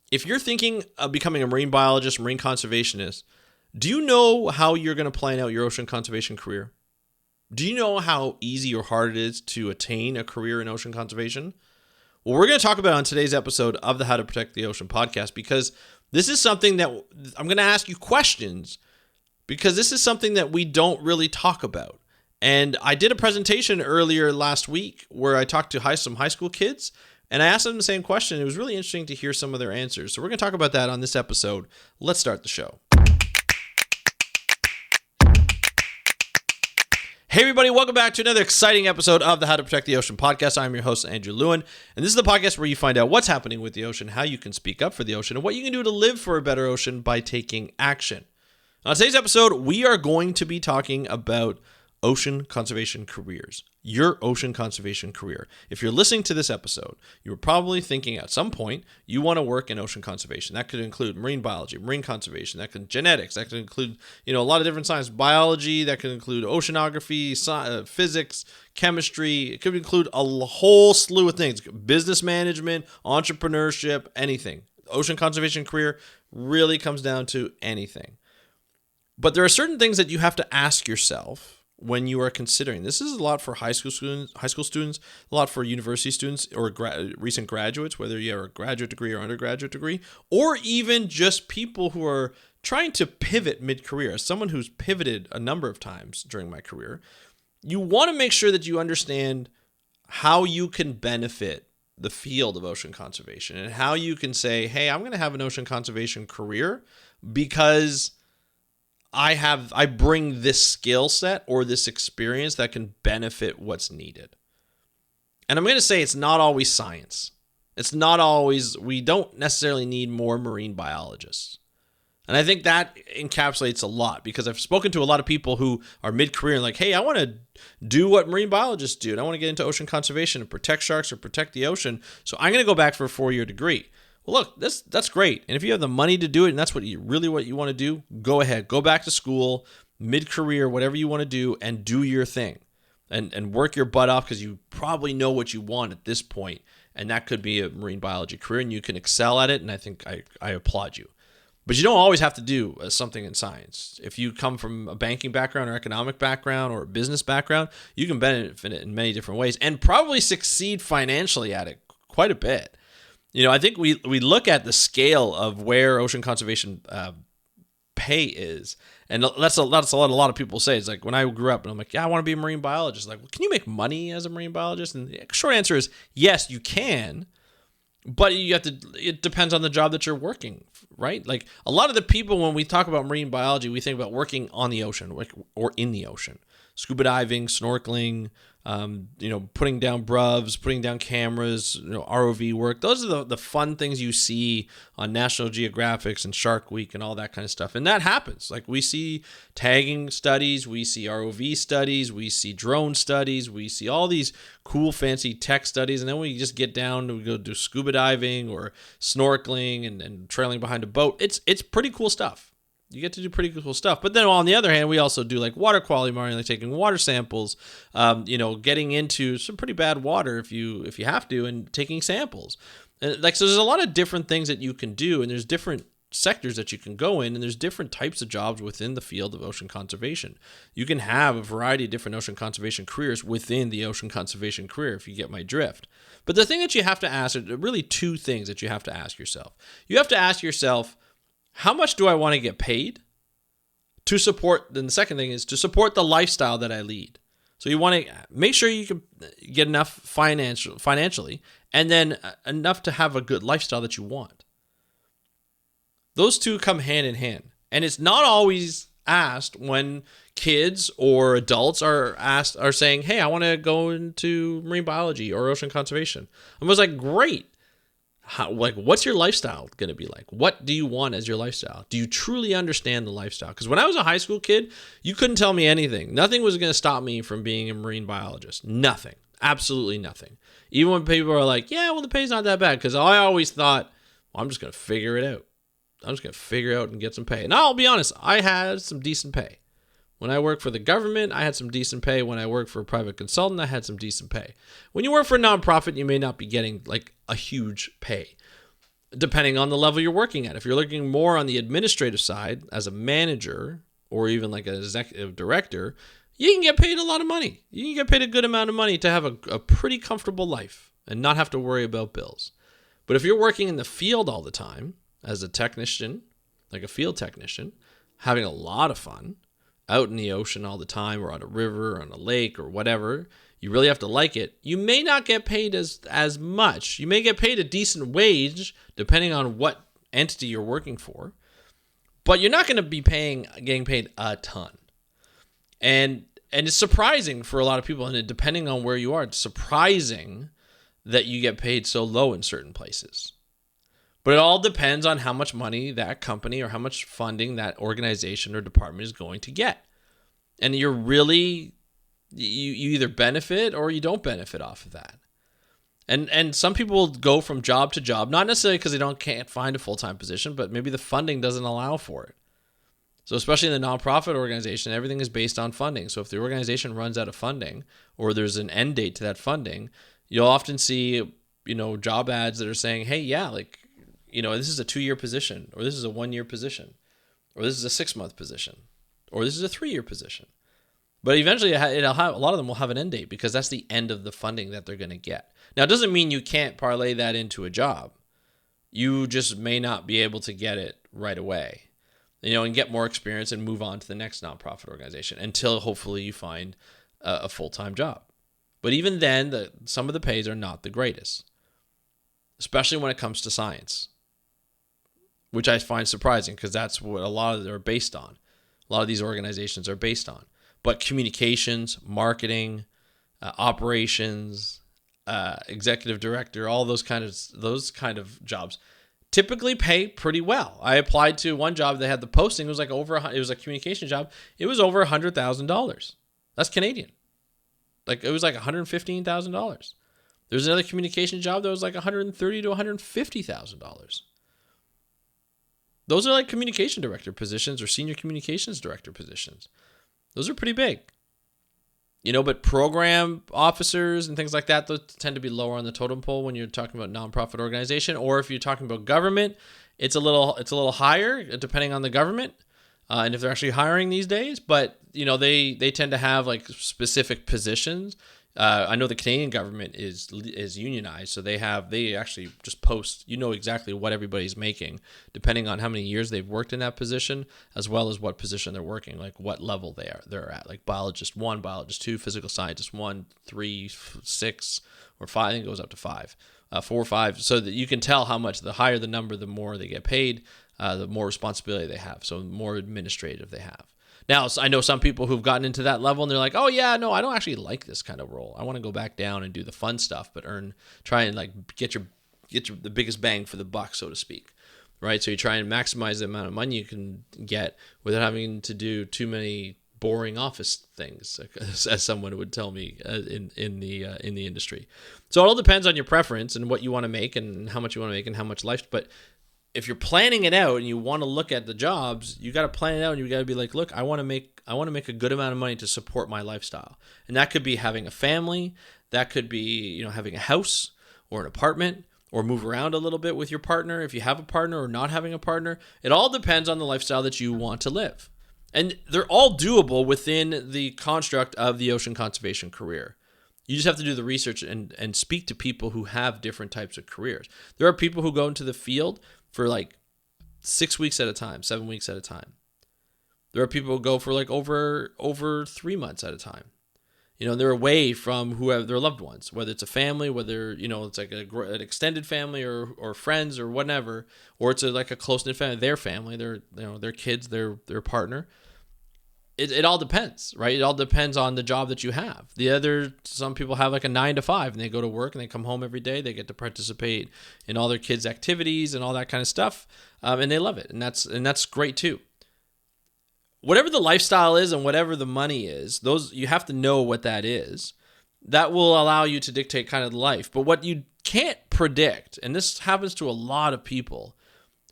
If you're thinking of becoming a marine biologist, marine conservationist, do you know how you're going to plan out your ocean conservation career? Do you know how easy or hard it is to attain a career in ocean conservation? Well, we're going to talk about on today's episode of the How to Protect the Ocean podcast, because this is something that I'm going to ask you questions, because this is something that we don't really talk about. And I did a presentation earlier last week where I talked to some high school kids, and I asked them the same question. It was really interesting to hear some of their answers. So we're going to talk about that on this episode. Let's start the show. Hey everybody, welcome back to another exciting episode of the How to Protect the Ocean podcast. I'm your host, Andrew Lewin, and this is the podcast where you find out what's happening with the ocean, how you can speak up for the ocean, and what you can do to live for a better ocean by taking action. On today's episode, we are going to be talking about ocean conservation careers, your ocean conservation career. If you're listening to this episode, you were probably thinking at some point you want to work in ocean conservation. That could include marine biology, marine conservation, that could genetics, that could include, a lot of different science, biology, that could include oceanography, physics, chemistry. It could include a whole slew of things, business management, entrepreneurship, anything. Ocean conservation career really comes down to anything. But there are certain things that you have to ask yourself when you are considering. This is a lot for high school students, a lot for university students or recent graduates, whether you have a graduate degree or undergraduate degree, or even just people who are trying to pivot mid-career. As someone who's pivoted a number of times during my career, you want to make sure that you understand how you can benefit the field of ocean conservation and how you can say, hey, I'm going to have an ocean conservation career because I bring this skill set or this experience that can benefit what's needed. And I'm going to say it's not always science. We don't necessarily need more marine biologists. And I think that encapsulates a lot, because I've spoken to a lot of people who are mid-career and like, hey, I want to do what marine biologists do, and I want to get into ocean conservation and protect sharks or protect the ocean, so I'm going to go back for a 4-year degree. Well, look, that's great. And if you have the money to do it and that's what you want to do, go ahead. Go back to school, mid-career, whatever you want to do, and do your thing. And work your butt off, because you probably know what you want at this point. And that could be a marine biology career, and you can excel at it, and I think I applaud you. But you don't always have to do something in science. If you come from a banking background or economic background or a business background, you can benefit it in many different ways and probably succeed financially at it quite a bit. I think we look at the scale of where ocean conservation pay is, and that's a lot of people say. It's like when I grew up and I'm like, yeah, I want to be a marine biologist. Like, well, can you make money as a marine biologist? And the short answer is yes, you can, but it depends on the job that you're working, right? Like a lot of the people, when we talk about marine biology, we think about working on the ocean or in the ocean, scuba diving, snorkeling, putting down bruvs, putting down cameras, ROV work. Those are the fun things you see on National Geographic and Shark Week and all that kind of stuff. And that happens. Like we see tagging studies, we see ROV studies, we see drone studies, we see all these cool, fancy tech studies. And then we just get down to go do scuba diving or snorkeling and trailing behind a boat. It's pretty cool stuff. You get to do pretty cool stuff. But then on the other hand, we also do like water quality monitoring, like taking water samples, getting into some pretty bad water if you have to, and taking samples. So there's a lot of different things that you can do, and there's different sectors that you can go in, and there's different types of jobs within the field of ocean conservation. You can have a variety of different ocean conservation careers within the ocean conservation career, if you get my drift. But the thing that you have to ask are really two things that you have to ask yourself. You have to ask yourself, how much do I want to get paid to support? Then the second thing is to support the lifestyle that I lead. So you want to make sure you can get enough financially, and then enough to have a good lifestyle that you want. Those two come hand in hand. And it's not always asked when kids or adults are saying, hey, I want to go into marine biology or ocean conservation. I was like, great. What's your lifestyle going to be like? What do you want as your lifestyle? Do you truly understand the lifestyle? Because when I was a high school kid, you couldn't tell me anything. Nothing was going to stop me from being a marine biologist. Nothing. Absolutely nothing. Even when people are like, yeah, well, the pay's not that bad. Because I always thought, well, I'm just going to figure it out. I'm just going to figure out and get some pay. And I'll be honest, I had some decent pay. When I worked for the government, I had some decent pay. When I worked for a private consultant, I had some decent pay. When you work for a nonprofit, you may not be getting like a huge pay. depending on the level you're working at. If you're looking more on the administrative side as a manager or even like an executive director, you can get paid a lot of money. You can get paid a good amount of money to have a pretty comfortable life and not have to worry about bills. But if you're working in the field all the time as a technician, like a field technician, having a lot of fun out in the ocean all the time or on a river or on a lake or whatever, you really have to like it. You may not get paid as much. You may get paid a decent wage depending on what entity you're working for, but you're not going to be getting paid a ton. And it's surprising for a lot of people, and depending on where you are, it's surprising that you get paid so low in certain places. But it all depends on how much money that company or how much funding that organization or department is going to get. And you're really, you either benefit or you don't benefit off of that. And some people will go from job to job, not necessarily because they can't find a full-time position, but maybe the funding doesn't allow for it. So especially in the nonprofit organization, everything is based on funding. So if the organization runs out of funding or there's an end date to that funding, you'll often see, job ads that are saying, hey, yeah, this is a 2-year position, or this is a 1-year position, or this is a 6-month position, or this is a 3-year position. But eventually it'll have, a lot of them will have an end date because that's the end of the funding that they're going to get. Now, it doesn't mean you can't parlay that into a job. You just may not be able to get it right away, and get more experience and move on to the next nonprofit organization until hopefully you find a full-time job. But even then, some of the pays are not the greatest, especially when it comes to science, which I find surprising because that's what a lot of them are based on. A lot of these organizations are based on. But communications, marketing, operations, executive director, all those kind of jobs typically pay pretty well. I applied to one job. They had the posting. It was it was a communication job. It was over $100,000. That's Canadian. It was like $115,000. There's another communication job that was like $130,000 to $150,000. Those are like communication director positions or senior communications director positions. Those are pretty big. But program officers and things like that, those tend to be lower on the totem pole when you're talking about nonprofit organization. Or if you're talking about government, it's a little higher depending on the government and if they're actually hiring these days. But they tend to have like specific positions. I know the Canadian government is unionized, so they actually just post, exactly what everybody's making, depending on how many years they've worked in that position, as well as what position they're working, like what level they're at, like biologist 1, biologist 2, physical scientist 1, 3, 6, or 5. I think it goes up to 5, 4 or 5, so that you can tell how much. The higher the number, the more they get paid, the more responsibility they have, so the more administrative they have. Now, I know some people who've gotten into that level and they're like, oh yeah, no, I don't actually like this kind of role. I want to go back down and do the fun stuff, but try and get the biggest bang for the buck, so to speak, right? So you try and maximize the amount of money you can get without having to do too many boring office things, as someone would tell me in the industry. So it all depends on your preference and what you want to make and how much you want to make and how much life, but if you're planning it out and you want to look at the jobs, you got to plan it out and you got to be like, look, I want to make a good amount of money to support my lifestyle. And that could be having a family, that could be, having a house or an apartment, or move around a little bit with your partner if you have a partner, or not having a partner. It all depends on the lifestyle that you want to live. And they're all doable within the construct of the ocean conservation career. You just have to do the research and speak to people who have different types of careers. There are people who go into the field for like 6 weeks at a time, 7 weeks at a time. There are people who go for like over 3 months at a time. They're away from who have their loved ones, whether it's a family, whether, it's like an extended family or friends or whatever, or it's like a close-knit family, their family, their kids, their partner. It all depends, right? It all depends on the job that you have. Some people have like a 9 to 5 and they go to work and they come home every day. They get to participate in all their kids' activities and all that kind of stuff. And they love it. And that's great too. Whatever the lifestyle is and whatever the money is, you have to know what that is. That will allow you to dictate kind of life. But what you can't predict, and this happens to a lot of people,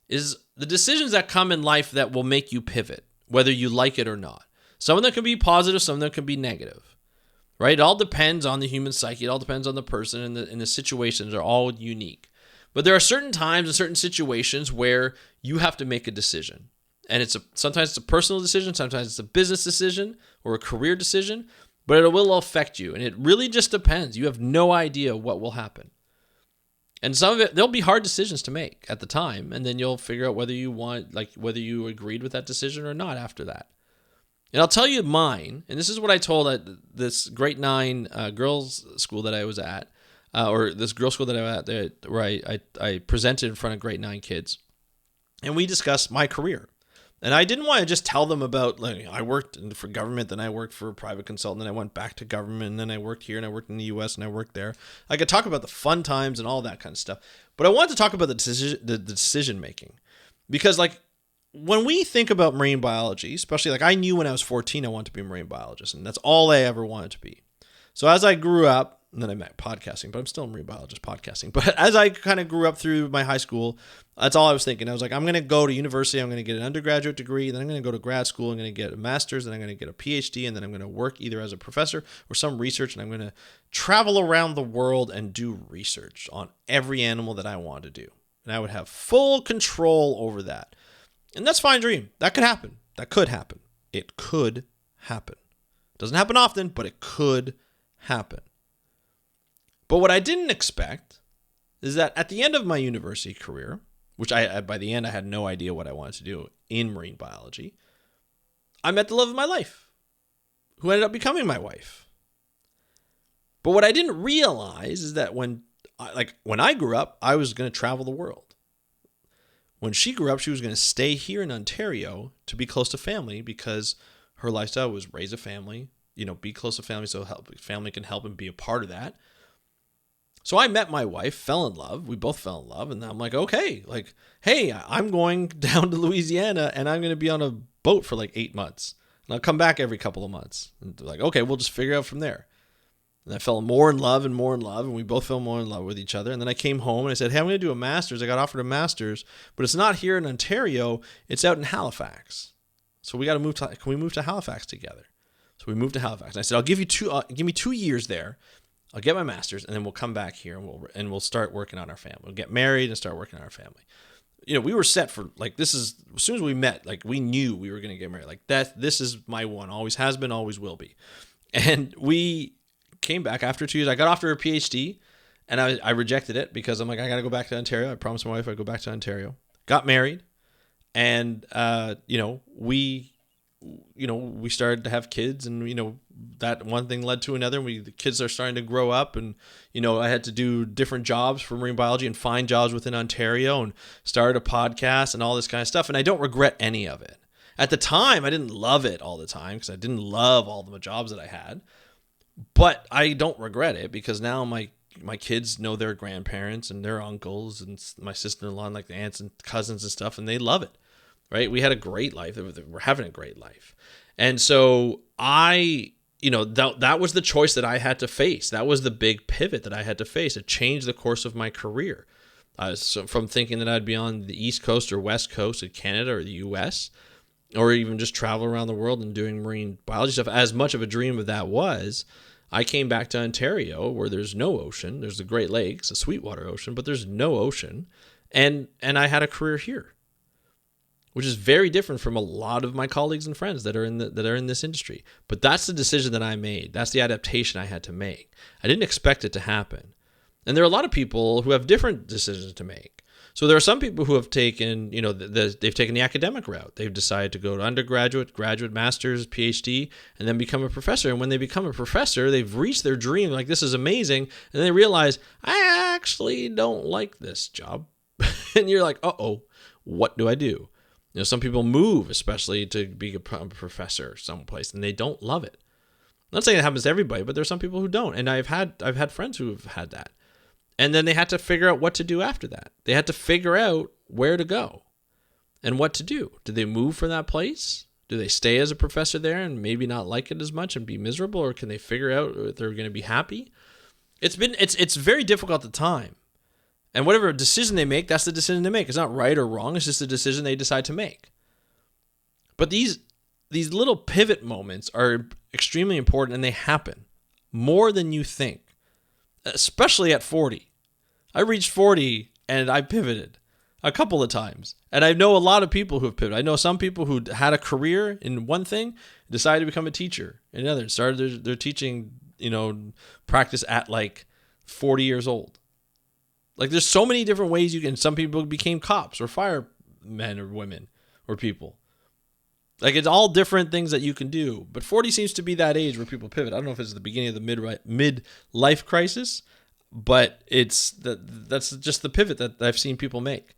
is the decisions that come in life that will make you pivot, whether you like it or not. Some of them can be positive, some of them can be negative, right? It all depends on the human psyche. It all depends on the person, and the situations are all unique. But there are certain times and certain situations where you have to make a decision. And sometimes it's a personal decision, sometimes it's a business decision or a career decision, but it will affect you. And it really just depends. You have no idea what will happen. And some of it, there'll be hard decisions to make at the time, and then you'll figure out whether you agreed with that decision or not after that. And I'll tell you mine, and this is what I told at this grade 9 girls' school that I was at, or this girls' school that I was at, where I presented in front of grade 9 kids, and we discussed my career. And I didn't want to just tell them about, like, I worked for government, then I worked for a private consultant, then I went back to government, and then I worked here, and I worked in the U.S., and I worked there. I could talk about the fun times and all that kind of stuff. But I wanted to talk about the decision making. Because, like, when we think about marine biology, especially, like, I knew when I was 14 I wanted to be a marine biologist, and that's all I ever wanted to be. So as I grew up, and then I met podcasting, but I'm still a marine biologist podcasting. But as I kind of grew up through my high school, that's all I was thinking. I was like, I'm going to go to university. I'm going to get an undergraduate degree. Then I'm going to go to grad school. I'm going to get a master's. Then I'm going to get a PhD. And then I'm going to work either as a professor or some research. And I'm going to travel around the world and do research on every animal that I want to do. And I would have full control over that. And that's a fine dream. That could happen. That could happen. It could happen. It doesn't happen often, but it could happen. But what I didn't expect is that at the end of my university career, which by the end I had no idea what I wanted to do in marine biology, I met the love of my life, who ended up becoming my wife. But what I didn't realize is that when I grew up, I was going to travel the world. When she grew up, she was going to stay here in Ontario to be close to family because her lifestyle was raise a family, be close to family so family can help and be a part of that. So I met my wife, fell in love. We both fell in love. And I'm like, okay, hey, I'm going down to Louisiana and I'm going to be on a boat for 8 months. And I'll come back every couple of months. And they're like, okay, we'll just figure out from there. And I fell more in love. And we both fell more in love with each other. And then I came home and I said, hey, I'm going to do a master's. I got offered a master's, but it's not here in Ontario. It's out in Halifax. So we got to move can we move to Halifax together? So we moved to Halifax. And I said, give me 2 years there. I'll get my master's, and then we'll come back here, and we'll start working on our family. We'll get married and start working on our family. We were set for, this is, as soon as we met, we knew we were going to get married. This is my one, always has been, always will be. And we came back after 2 years. I got offered a PhD, and I rejected it because I'm like, I got to go back to Ontario. I promised my wife I'd go back to Ontario. Got married, and, we started to have kids, and, that one thing led to another. The kids are starting to grow up, and, I had to do different jobs for marine biology and find jobs within Ontario and started a podcast and all this kind of stuff. And I don't regret any of it. At the time, I didn't love it all the time because I didn't love all the jobs that I had, but I don't regret it because now my kids know their grandparents and their uncles and my sister-in-law and the aunts and cousins and stuff, and they love it. Right? We had a great life. We're having a great life. And so that was the choice that I had to face. That was the big pivot that I had to face. It changed the course of my career. So from thinking that I'd be on the East Coast or West Coast of Canada or the U.S., or even just travel around the world and doing marine biology stuff, as much of a dream of that was, I came back to Ontario where there's no ocean. There's the Great Lakes, a sweetwater ocean, but there's no ocean. And I had a career here, which is very different from a lot of my colleagues and friends that are in this industry. But that's the decision that I made. That's the adaptation I had to make. I didn't expect it to happen. And there are a lot of people who have different decisions to make. So there are some people who have taken, they've taken the academic route. They've decided to go to undergraduate, graduate, master's, PhD, and then become a professor. And when they become a professor, they've reached their dream, this is amazing. And they realize, I actually don't like this job. And you're like, uh-oh, what do I do? Some people move, especially to be a professor someplace, and they don't love it. I'm not saying it happens to everybody, but there's some people who don't. And I've had friends who have had that. And then they had to figure out what to do after that. They had to figure out where to go and what to do. Do they move from that place? Do they stay as a professor there and maybe not like it as much and be miserable? Or can they figure out if they're going to be happy? It's very difficult at the time. And whatever decision they make, that's the decision they make. It's not right or wrong. It's just a decision they decide to make. But these little pivot moments are extremely important, and they happen more than you think, especially at 40. I reached 40 and I pivoted a couple of times. And I know a lot of people who have pivoted. I know some people who had a career in one thing, decided to become a teacher in another, started their teaching, practice at like 40 years old. Like there's so many different ways you can, some people became cops or firemen or women or people. Like it's all different things that you can do. But 40 seems to be that age where people pivot. I don't know if it's the beginning of the mid-life crisis, but that's just the pivot that I've seen people make.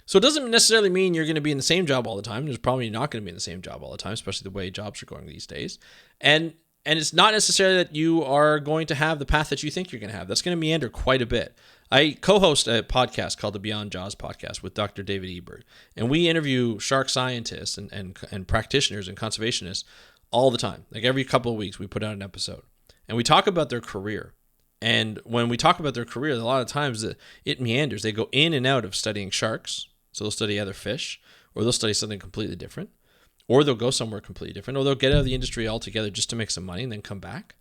So it doesn't necessarily mean you're going to be in the same job all the time. There's probably not going to be in the same job all the time, especially the way jobs are going these days. And it's not necessarily that you are going to have the path that you think you're going to have. That's going to meander quite a bit. I co-host a podcast called the Beyond Jaws podcast with Dr. David Ebert, and we interview shark scientists and practitioners and conservationists all the time. Like every couple of weeks, we put out an episode, and we talk about their career. And when we talk about their career, a lot of times it meanders. They go in and out of studying sharks, so they'll study other fish, or they'll study something completely different, or they'll go somewhere completely different, or they'll get out of the industry altogether just to make some money and then come back.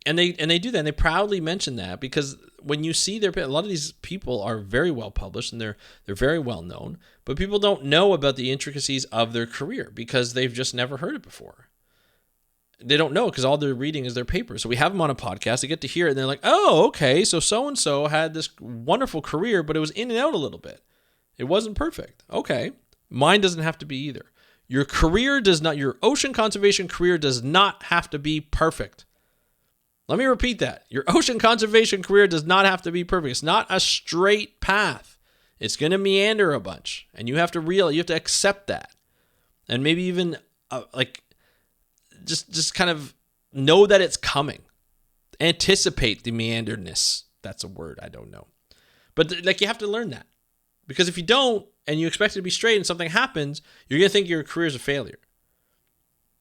And they do that, and they proudly mention that because when you see a lot of these people are very well published and they're very well known, but people don't know about the intricacies of their career because they've just never heard it before. They don't know because all they're reading is their papers. So we have them on a podcast, they get to hear it, and they're like, oh, okay, so had this wonderful career, but it was in and out a little bit. It wasn't perfect. Okay, mine doesn't have to be either. Your ocean conservation career does not have to be perfect. Let me repeat that. Your ocean conservation career does not have to be perfect. It's not a straight path. It's going to meander a bunch, and you have to accept that, and maybe even just kind of know that it's coming. Anticipate the meanderness. That's a word I don't know, but you have to learn that, because if you don't and you expect it to be straight and something happens, you're going to think your career is a failure.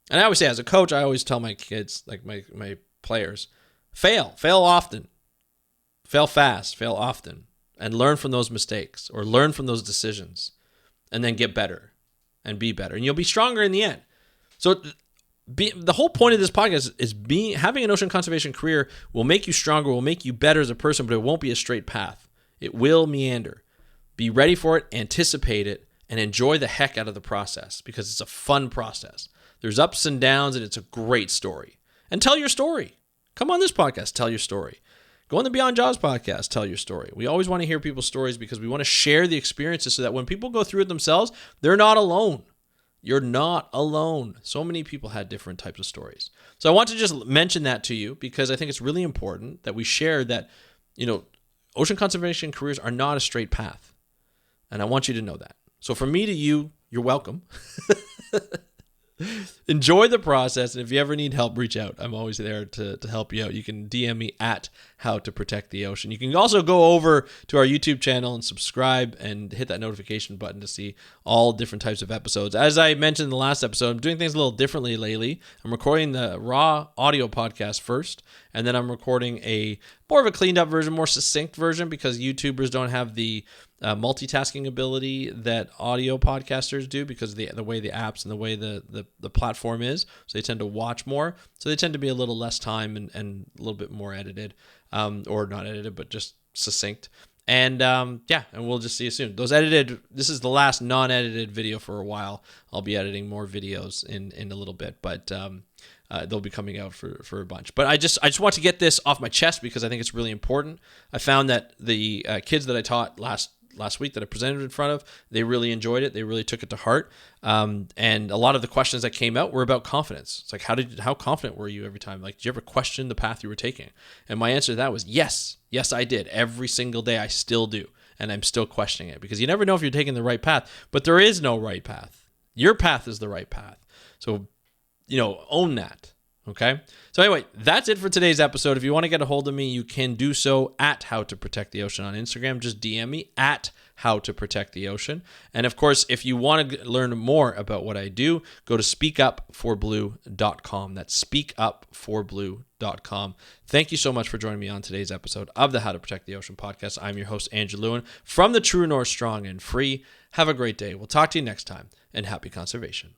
And I always say, as a coach, I always tell my kids, like my players, fail often, fail fast, fail often, and learn from those mistakes or learn from those decisions, and then get better and be better, and you'll be stronger in the end. So the whole point of this podcast is having an ocean conservation career will make you stronger, will make you better as a person, but it won't be a straight path. It will meander. Be ready for it, anticipate it, and enjoy the heck out of the process, because it's a fun process. There's ups and downs, and it's a great story. And tell your story. Come on this podcast, tell your story. Go on the Beyond Jaws podcast, tell your story. We always want to hear people's stories because we want to share the experiences so that when people go through it themselves, they're not alone. You're not alone. So many people had different types of stories. So I want to just mention that to you because I think it's really important that we share that, ocean conservation careers are not a straight path. And I want you to know that. So from me to you, you're welcome. Enjoy the process, and if you ever need help, reach out. I'm always there to help you out. You can DM me at How to Protect the Ocean. You can also go over to our YouTube channel and subscribe and hit that notification button to see all different types of episodes. As I mentioned in the last episode, I'm doing things a little differently lately. I'm recording the raw audio podcast first, and then I'm recording a more of a cleaned up version, more succinct version, because YouTubers don't have the multitasking ability that audio podcasters do because of the way the apps and the way the platform is. So they tend to watch more. So they tend to be a little less time and a little bit more edited, or not edited, but just succinct. And and we'll just see you soon. This is the last non-edited video for a while. I'll be editing more videos in a little bit, but they'll be coming out for a bunch. But I just want to get this off my chest because I think it's really important. I found that the kids that I taught last week that I presented in front of, they really enjoyed it. They really took it to heart. And a lot of the questions that came out were about confidence. It's like, how confident were you every time? Like, did you ever question the path you were taking? And my answer to that was yes. Yes, I did. Every single day I still do. And I'm still questioning it because you never know if you're taking the right path, but there is no right path. Your path is the right path. So, own that. Okay. So anyway, that's it for today's episode. If you want to get a hold of me, you can do so at How to Protect the Ocean on Instagram. Just DM me at How to Protect the Ocean. And of course, if you want to learn more about what I do, go to speakupforblue.com. That's speakupforblue.com. Thank you so much for joining me on today's episode of the How to Protect the Ocean podcast. I'm your host, Andrew Lewin, from the True North Strong and Free. Have a great day. We'll talk to you next time, and happy conservation.